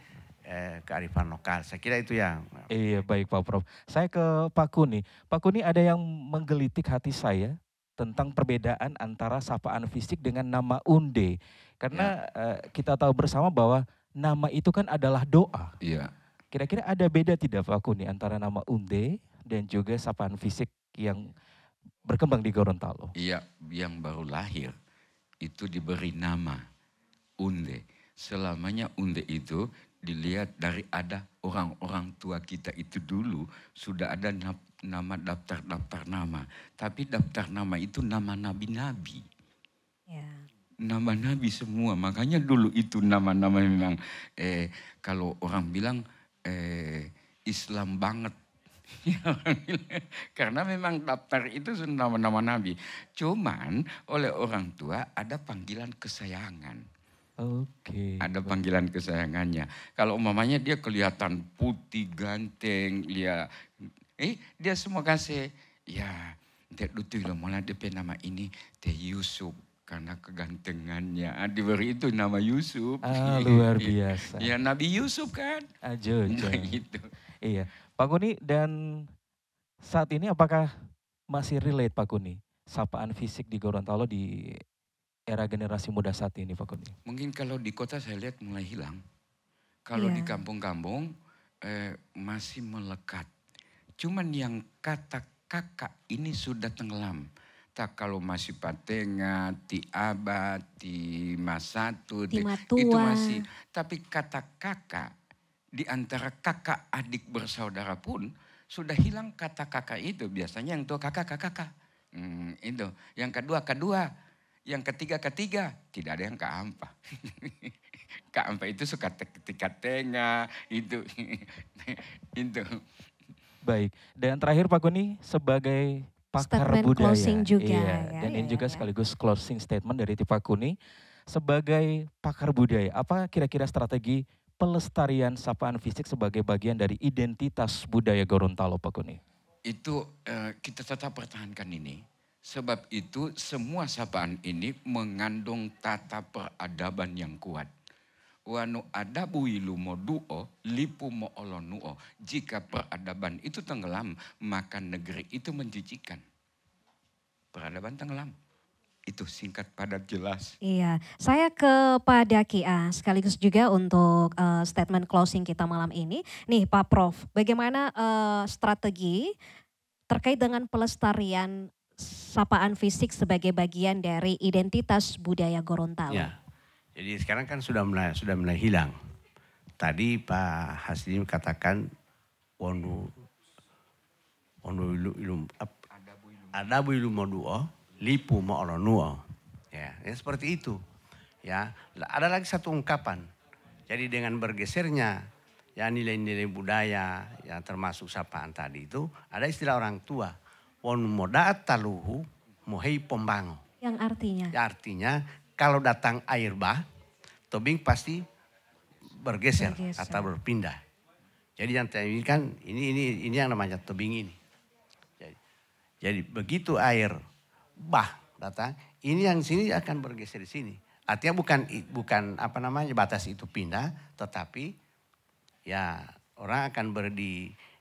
kearifan lokal. Saya kira itu yang. Iya baik Pak Prof. Saya ke Pak Kuni. Pak Kuni ada yang menggelitik hati saya tentang perbedaan antara sapaan fisik dengan nama unde. Karena kita tahu bersama bahwa nama itu kan adalah doa. Iya. Kira-kira ada beda tidak Pak Kuni antara nama unde dan juga sapaan fisik yang berkembang di Gorontalo? Iya, yang baru lahir itu diberi nama unde. Selamanya unde itu dilihat dari ada orang-orang tua kita itu dulu sudah ada nama daftar nama. Tapi daftar nama itu nama nabi-nabi. Ya. Nama nabi semua. Makanya dulu itu nama-nama memang kalau orang bilang Islam banget. Karena memang daftar itu nama-nama nabi. Cuman oleh orang tua ada panggilan kesayangan. Oke. Ada panggilan kesayangannya. Kalau umpamanya dia kelihatan putih, ganteng, dia semua kasih, ya, Dek Lutu lo mulai DP nama ini Teh Yusuf karena kegantengannya. Diberi itu nama Yusuf. Luar biasa. Ya Nabi Yusuf kan. Aja. Gitu. Iya, Pak Kuni, dan saat ini apakah masih relate Pak Kuni sapaan fisik di Gorontalo di era generasi muda saat ini Pak Kuni? Mungkin kalau di kota saya lihat mulai hilang. Kalau di kampung-kampung masih melekat. Cuman yang kata kakak ini sudah tenggelam. Tak kalau masih Patenga, Ti Abad, Ti Masatu, Ti itu masih. Tapi kata kakak di antara kakak adik bersaudara pun sudah hilang kata kakak itu. Biasanya yang tua kakak. Itu. Yang kedua. Yang ketiga, tidak ada yang Kak Ampa. Kak Ampa itu suka tengah itu. Itu. Baik, dan terakhir Pak Kuni sebagai pakar Statement budaya. closing juga. Iya, dan ini juga sekaligus closing statement dari Pak Kuni. Sebagai pakar budaya, apa kira-kira strategi pelestarian sapaan fisik sebagai bagian dari identitas budaya Gorontalo Pak Kuni? Itu kita tetap pertahankan ini. Sebab itu semua sapaan ini mengandung tata peradaban yang kuat. Wanu adabu ilu moduo, lipu mo olonuo. Jika peradaban itu tenggelam, maka negeri itu menjijikan. Peradaban tenggelam. Itu singkat padat jelas. Iya, saya kepada Kia sekaligus juga untuk statement closing kita malam ini. Nih Pak Prof, bagaimana strategi terkait dengan pelestarian sapaan fisik sebagai bagian dari identitas budaya Gorontalo? Ya, jadi sekarang kan sudah mulai hilang. Tadi Pak Hasdim katakan adabu ilu moduo, lipu mo olonuo. Ya, seperti itu. Ya, ada lagi satu ungkapan. Jadi dengan bergesernya ya nilai-nilai budaya yang termasuk sapaan tadi itu ada istilah orang tua. Won moda taluhu mohei pombango. Yang artinya? Ya, artinya kalau datang air bah, tobing pasti bergeser atau berpindah. Jadi yang ini kan ini yang namanya tobing ini. Jadi begitu air bah datang, ini yang sini akan bergeser di sini. Artinya bukan batas itu pindah, tetapi ya orang akan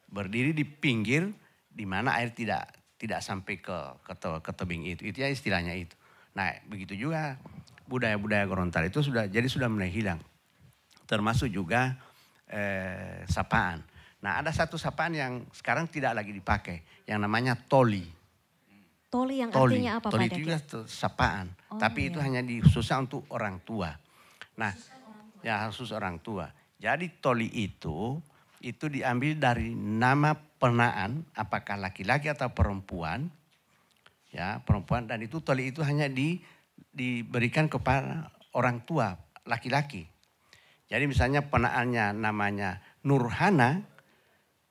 berdiri di pinggir di mana air tidak sampai ke tebing itu. Itu ya istilahnya itu. Nah, begitu juga budaya-budaya Gorontalo itu sudah mulai hilang. Termasuk juga sapaan. Nah, ada satu sapaan yang sekarang tidak lagi dipakai, yang namanya toli. Toli yang artinya apa Pak? Toli itu juga sapaan, tapi itu hanya khususnya untuk orang tua. Nah, ya khusus orang tua. Jadi toli itu diambil dari nama penaan, apakah laki-laki atau perempuan, ya perempuan, dan itu toli itu hanya diberikan kepada orang tua laki-laki. Jadi misalnya penaannya namanya Nurhana,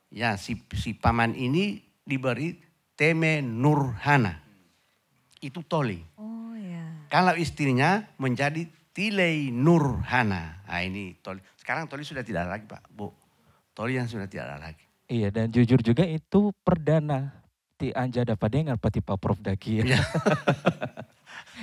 ya si paman ini diberi Teme Nurhana. itu Toli. Oh ya. Kalau istrinya menjadi Tilei Nurhana. Nah ini Toli. Sekarang Toli sudah tidak ada lagi Pak, Bu. Toli yang sudah tidak ada lagi. Iya, dan jujur juga itu perdana ti anja dapat dengar pati Pak Prof Daki. Ya.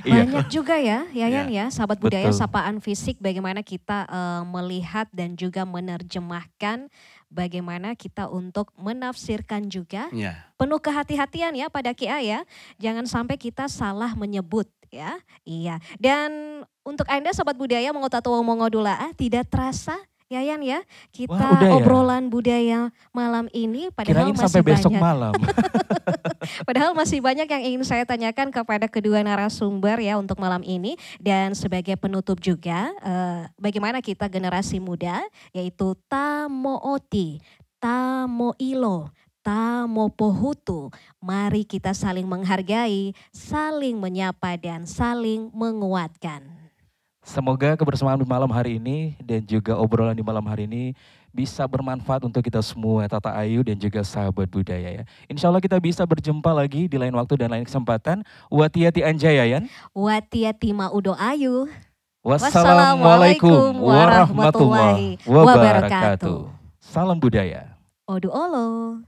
Banyak juga ya, Yayan ya, sahabat budaya, Betul. sapaan fisik, bagaimana kita melihat dan juga menerjemahkan, bagaimana kita untuk menafsirkan juga. Ya. Penuh kehati-hatian ya pada Kia ya, jangan sampai kita salah menyebut ya. Iya, dan untuk Anda sahabat budaya, Mongotatu Mongodula, tidak terasa Yayan ya, kita Wah, udah ya? obrolan budaya malam ini padahal Kirain masih sampai besok banyak. malam. Padahal masih banyak yang ingin saya tanyakan kepada kedua narasumber ya untuk malam ini. Dan sebagai penutup juga, bagaimana kita generasi muda, yaitu Tamooti, Tamoilo, Tamopohutu. Mari kita saling menghargai, saling menyapa dan saling menguatkan. Semoga kebersamaan di malam hari ini dan juga obrolan di malam hari ini bisa bermanfaat untuk kita semua, Tata Ayu dan juga sahabat budaya ya. Insya Allah kita bisa berjumpa lagi di lain waktu dan lain kesempatan. Watiati Anjayayan. Watiati Maudo Ayu. Wassalamualaikum warahmatullahi wabarakatuh. Salam budaya. Odu Olo.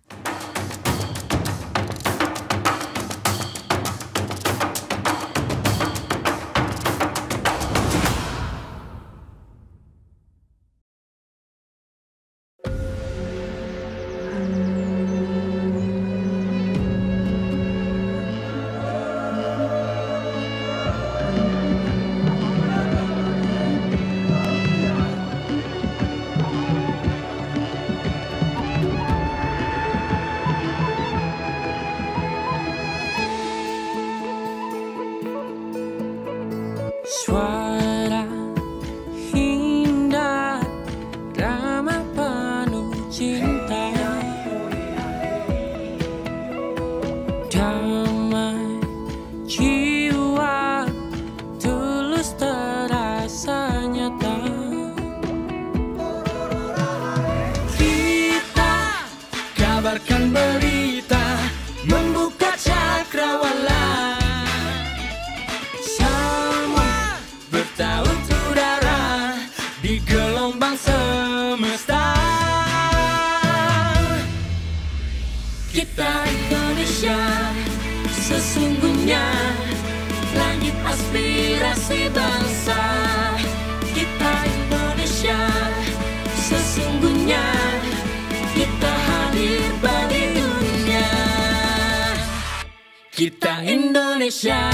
Suara indah, drama penuh cinta, damai jiwa, tulus terasa nyata. Kita kabarkan berita, membuka cakrawala. Bertaut udara di gelombang semesta. Kita Indonesia, sesungguhnya langit aspirasi bangsa. Kita Indonesia, sesungguhnya kita hadir bagi dunia. Kita Indonesia.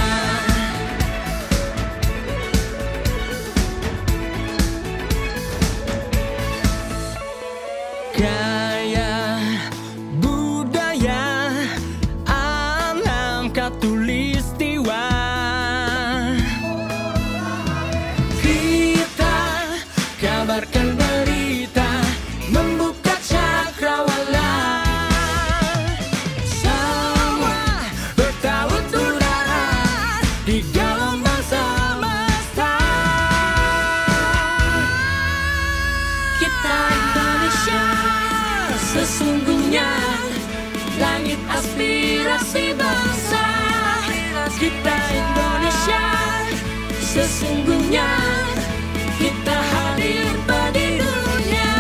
Gaya budaya alam katulistiwa. Kita kabarkan berita, membuka cakrawala. Semua bertaut udara di gelombang semesta. Kita Indonesia, sesungguhnya langit aspirasi bangsa. Kita Indonesia, sesungguhnya kita hadir bagi dunia.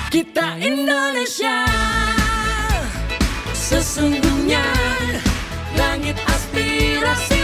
Kita Indonesia, sesungguhnya langit aspirasi